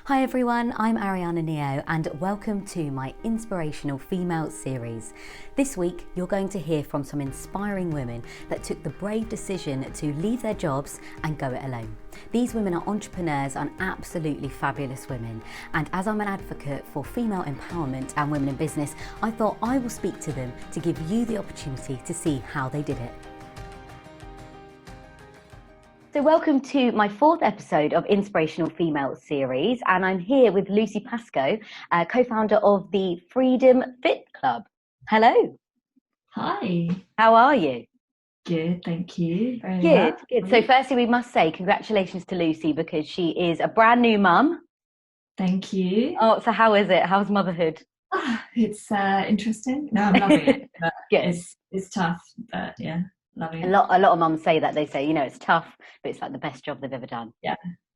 Hi everyone, I'm Ariana Neo and welcome to my Inspirational Female series. This week you're going to hear from some inspiring women that took the brave decision to leave their jobs and go it alone. These women are entrepreneurs and absolutely fabulous women, and as I'm an advocate for female empowerment and women in business, I thought I will speak to them to give you the opportunity to see how they did it. So welcome to my fourth episode of Inspirational Female series, and I'm here with Lucy Pascoe, co-founder of the Freedom Fit Club. Hello. Hi. How are you? Good, thank you. Very Good, well. good. So firstly, we must say congratulations to Lucy because she is a brand new mum. Thank you. Oh, so how is it? How's motherhood? It's interesting. No, I'm loving it. But Good. it's tough, but yeah, loving A it. lot of mums say that. They say, it's tough, but it's like the best job they've ever done. Yeah,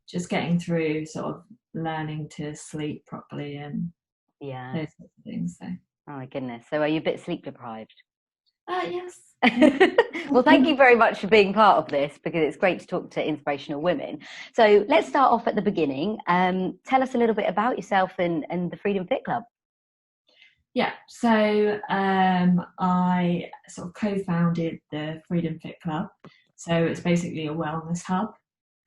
just getting through sort of learning to sleep properly and those sorts of things. So. Oh my goodness. So are you a bit sleep deprived? Yes. Well, thank you very much for being part of this because it's great to talk to inspirational women. So let's start off at the beginning. Tell us a little bit about yourself and the Freedom Fit Club. Yeah, so I sort of co-founded the Freedom Fit Club. So it's basically a wellness hub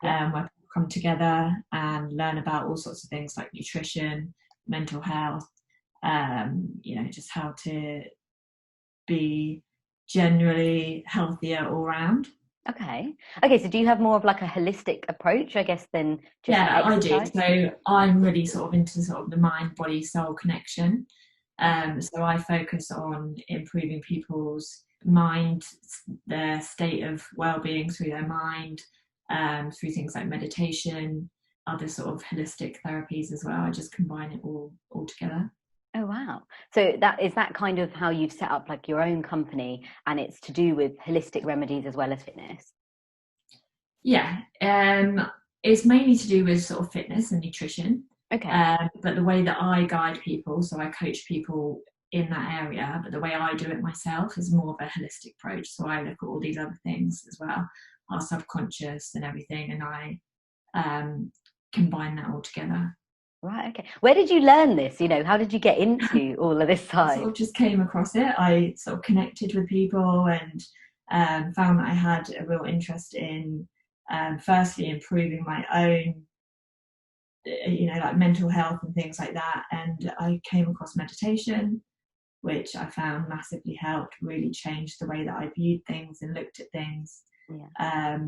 where people come together and learn about all sorts of things like nutrition, mental health, just how to be generally healthier all round. Okay. So do you have more of like a holistic approach, I guess, than just I do. exercise? So I'm really sort of into sort of the mind, body, soul connection. So I focus on improving people's mind, their state of well-being through their mind, through things like meditation, other sort of holistic therapies as well. I just combine it all together. Oh wow. So that kind of how you've set up like your own company, and it's to do with holistic remedies as well as fitness? Yeah. It's mainly to do with sort of fitness and nutrition. Okay. But the way that I guide people, so I coach people in that area, but the way I do it myself is more of a holistic approach. So I look at all these other things as well, our subconscious and everything, and I combine that all together. Right, okay. Where did you learn this? How did you get into all of this I sort side? of just came across it. I sort of connected with people and found that I had a real interest in firstly improving my own like mental health and things like that. And I came across meditation, which I found massively helped really change the way that I viewed things and looked at things. Yeah.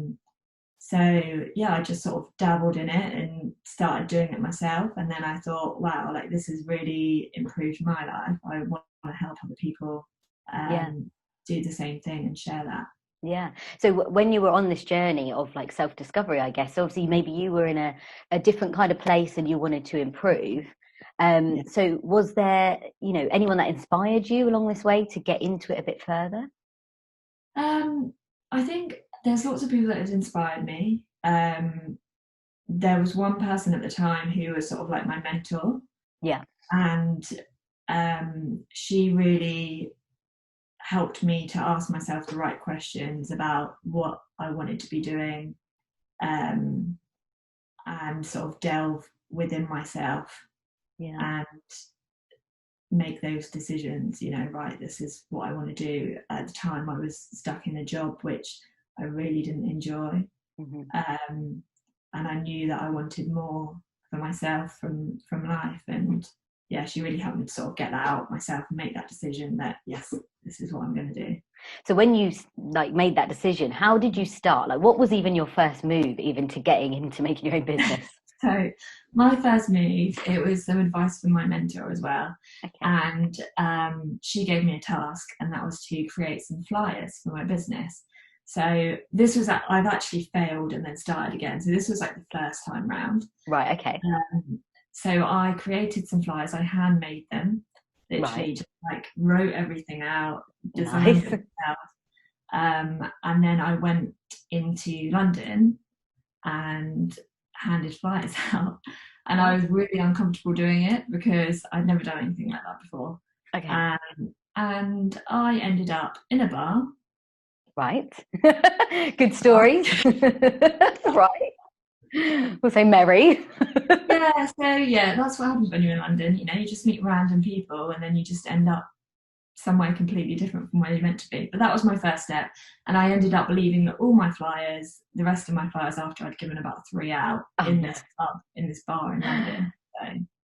I just sort of dabbled in it and started doing it myself. And then I thought, wow, like this has really improved my life. I want to help other people do the same thing and share that. Yeah. So when you were on this journey of like self-discovery, I guess, obviously maybe you were in a different kind of place and you wanted to improve. So was there, anyone that inspired you along this way to get into it a bit further? I think there's lots of people that have inspired me. There was one person at the time who was sort of like my mentor. Yeah. And she really helped me to ask myself the right questions about what I wanted to be doing, and sort of delve within myself and make those decisions, right, this is what I want to do. At the time I was stuck in a job which I really didn't enjoy. And I knew that I wanted more for myself from life. And she really helped me to sort of get that out myself and make that decision that yes, this is what I'm going to do. So when you like made that decision, how did you start? Like, what was even your first move even to getting into making your own business? So my first move, it was some advice from my mentor as well. Okay. And she gave me a task, and that was to create some flyers for my business. So this was, I've actually failed and then started again. So this was like the first time round. Right, okay. So I created some flyers, I handmade them, literally just like wrote everything out, designed it myself. And then I went into London and handed flyers out. And I was really uncomfortable doing it because I'd never done anything like that before. Okay. And I ended up in a bar. Right. Good stories. Right. We'll say merry. Yeah, so yeah, that's what happens when you're in London. You know, you just meet random people and then you just end up somewhere completely different from where you're meant to be. But that was my first step. And I ended up believing that all my flyers, the rest of my flyers after I'd given about 3 out Oh, in no. this pub, in this bar in London. So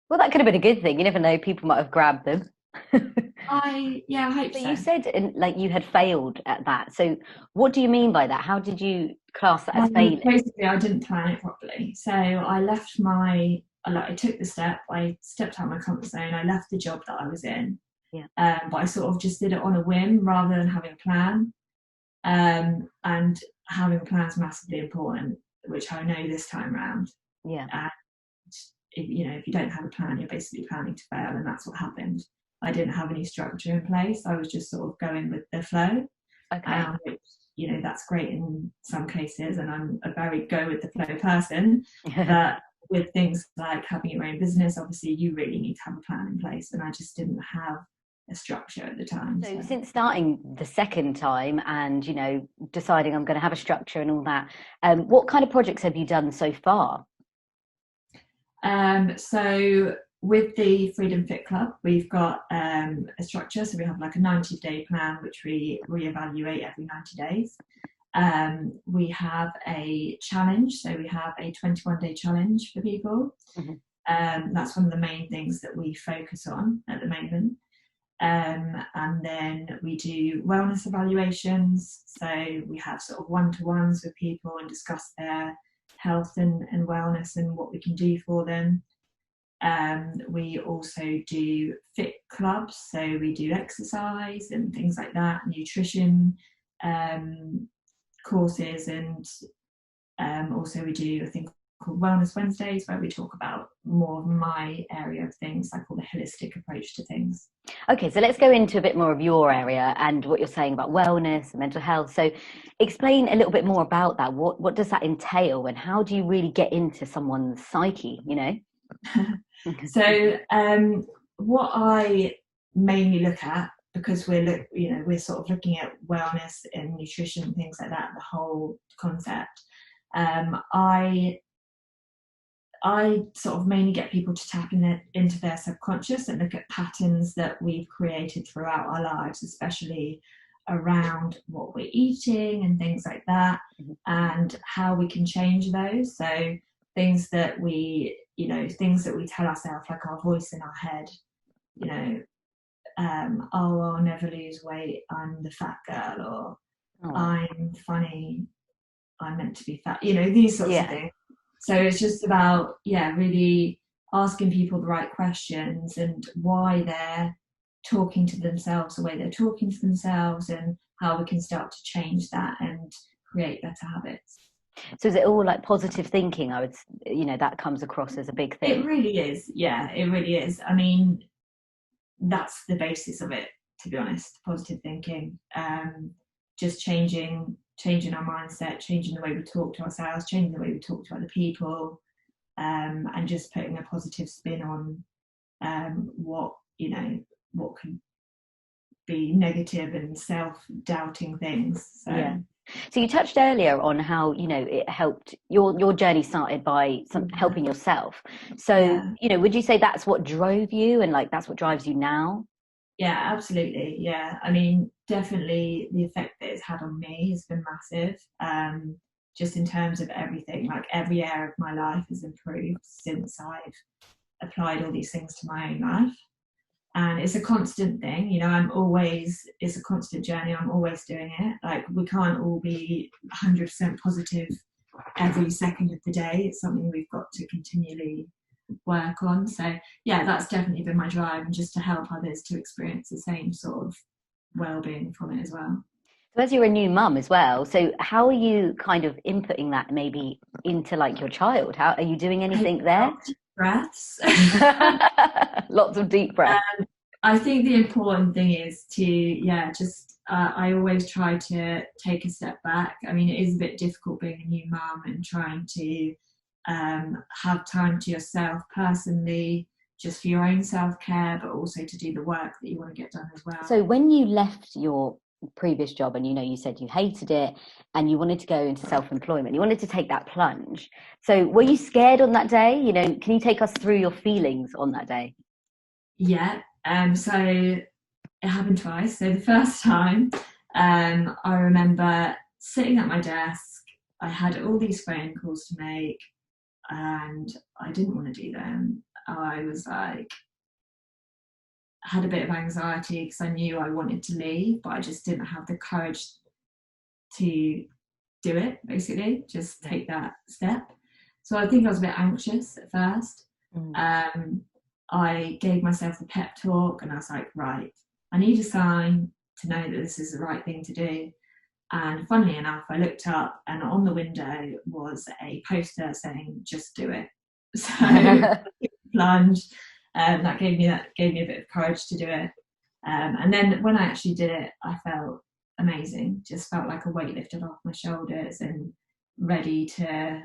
Well, that could have been a good thing. You never know, people might have grabbed them. I hope So you so. said like you had failed at that. So what do you mean by that? How did you class that as failing? Basically, I didn't plan it properly. So I left I took the step, I stepped out of my comfort zone, I left the job that I was in. Yeah. But I sort of just did it on a whim rather than having a plan. And having a plan is massively important, which I know this time round. Yeah. And if you don't have a plan, you're basically planning to fail, and that's what happened. I didn't have any structure in place. I was just sort of going with the flow, Okay. which that's great in some cases, and I'm a very go with the flow person. But with things like having your own business, obviously you really need to have a plan in place, and I just didn't have a structure at the time. So since starting the second time and, deciding I'm going to have a structure and all that, what kind of projects have you done so far? So with the Freedom Fit Club, we've got a structure. So we have like a 90-day plan, which we reevaluate every 90 days. We have a challenge. So we have a 21-day challenge for people. Mm-hmm. That's one of the main things that we focus on at the moment. And then we do wellness evaluations. So we have sort of one-to-ones with people and discuss their health and wellness and what we can do for them. We also do fit clubs, so we do exercise and things like that, nutrition courses, and also we do a thing called Wellness Wednesdays, where we talk about more of my area of things. I call the holistic approach to things. Okay, so let's go into a bit more of your area and what you're saying about wellness and mental health. So explain a little bit more about that. What does that entail, and how do you really get into someone's psyche, So what I mainly look at, because we're sort of looking at wellness and nutrition and things like that, the whole concept. I sort of mainly get people to tap into their subconscious and look at patterns that we've created throughout our lives, especially around what we're eating and things like that, and how we can change those. So things that we tell ourselves, like our voice in our head, oh, I'll never lose weight, I'm the fat girl, or I'm funny, I'm meant to be fat, these sorts of things. So it's just about, really asking people the right questions and why they're talking to themselves the way they're talking to themselves, and how we can start to change that and create better habits. So is it all like positive thinking? That comes across as a big thing. It really is. Yeah, it really is. I mean, that's the basis of it, to be honest. Positive thinking, just changing our mindset, changing the way we talk to ourselves, changing the way we talk to other people, and just putting a positive spin on what could be negative and self-doubting things. So you touched earlier on how it helped your journey started by helping yourself. So would you say that's what drove you, and like that's what drives you now? Yeah, absolutely. Yeah, I mean, definitely the effect that it's had on me has been massive. Just in terms of everything, like every area of my life has improved since I've applied all these things to my own life. And it's a constant thing, it's a constant journey. I'm always doing it. Like, we can't all be 100% positive every second of the day. It's something we've got to continually work on. So that's definitely been my drive, and just to help others to experience the same sort of well-being from it as well. So as you're a new mum as well, so how are you kind of inputting that maybe into like your child? How are you doing anything there? Breaths. Lots of deep breaths. I think the important thing is to I always try to take a step back. I mean, it is a bit difficult being a new mum and trying to have time to yourself personally, just for your own self-care, but also to do the work that you want to get done as well. So when you left your previous job, and you said you hated it and you wanted to go into self-employment, you wanted to take that plunge. So were you scared on that day? Can you take us through your feelings on that day? Yeah. So it happened twice. So the first time, I remember sitting at my desk. I had all these phone calls to make, and I didn't want to do them. I was like, had a bit of anxiety because I knew I wanted to leave, but I just didn't have the courage to do it, basically, just take that step. So I think I was a bit anxious at first. I gave myself a pep talk and I was like, right, I need a sign to know that this is the right thing to do. And funnily enough, I looked up and on the window was a poster saying, just do it. So plunged. That gave me a bit of courage to do it. And then when I actually did it, I felt amazing. Just felt like a weight lifted off my shoulders and ready to,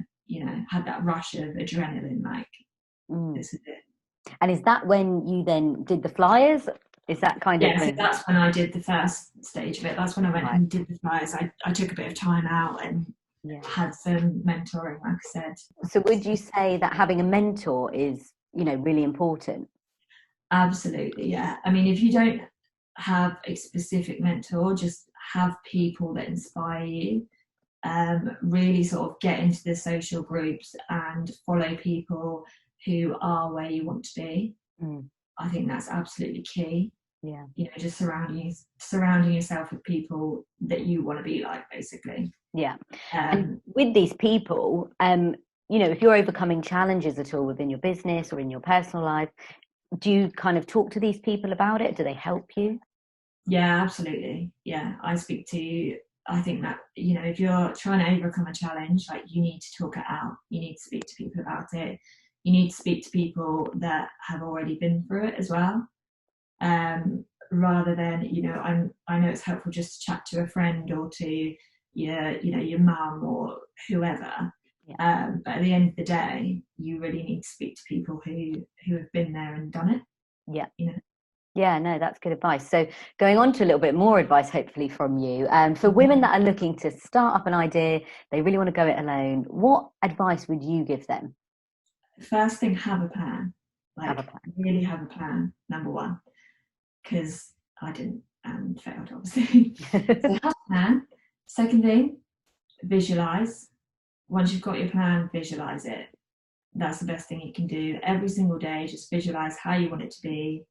had that rush of adrenaline, like this is it. And is that when you then did the flyers? Is that kind of so that's when I did the first stage of it. That's when I went and did the flyers. I took a bit of time out and had some mentoring, like I said. So would you say that having a mentor is, really important? Absolutely, yeah. I mean, if you don't have a specific mentor, just have people that inspire you. Really sort of get into the social groups and follow people who are where you want to be. I think that's absolutely key. Yeah. Just surrounding yourself with people that you want to be like, basically. Yeah. And with these people, if you're overcoming challenges at all within your business or in your personal life, do you kind of talk to these people about it? Do they help you? Yeah, absolutely. Yeah, I think that, if you're trying to overcome a challenge, like you need to talk it out. You need to speak to people about it. You need to speak to people that have already been through it as well. Rather than, I know it's helpful just to chat to a friend or to your mum or whoever. Yeah. But at the end of the day, you really need to speak to people who have been there and done it. Yeah. Yeah, no, that's good advice. So going on to a little bit more advice, hopefully from you, for women that are looking to start up an idea, they really want to go it alone. What advice would you give them? First thing, have a plan. Really have a plan, number one, because I didn't and failed, obviously. So have a plan. Second thing, visualize. Once you've got your plan, visualize it. That's the best thing you can do. Every single day, just visualize how you want it to be,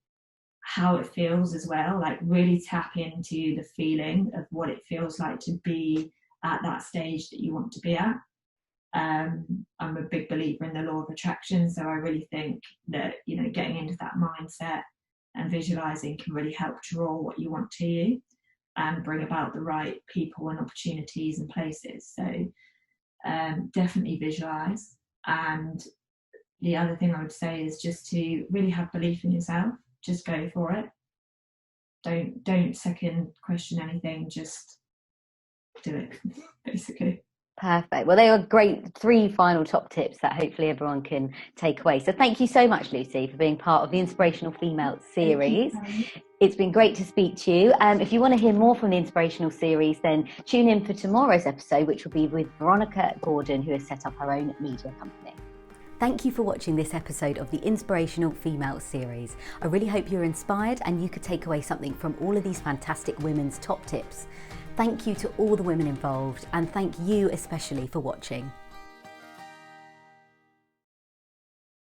how it feels as well. Like really tap into the feeling of what it feels like to be at that stage that you want to be at. I'm a big believer in the law of attraction, so I really think that getting into that mindset and visualizing can really help draw what you want to you and bring about the right people and opportunities and places. So definitely visualize. And the other thing I would say is just to really have belief in yourself. Just go for it. Don't second question anything, just do it, basically. Perfect. Well, they are great 3 final top tips that hopefully everyone can take away. So thank you so much, Lucy, for being part of the Inspirational Female series. It's been great to speak to you. If you want to hear more from the Inspirational series, then tune in for tomorrow's episode, which will be with Veronica Gordon, who has set up her own media company. Thank you for watching this episode of the Inspirational Female series. I really hope you're inspired and you could take away something from all of these fantastic women's top tips. Thank you to all the women involved, and thank you especially for watching.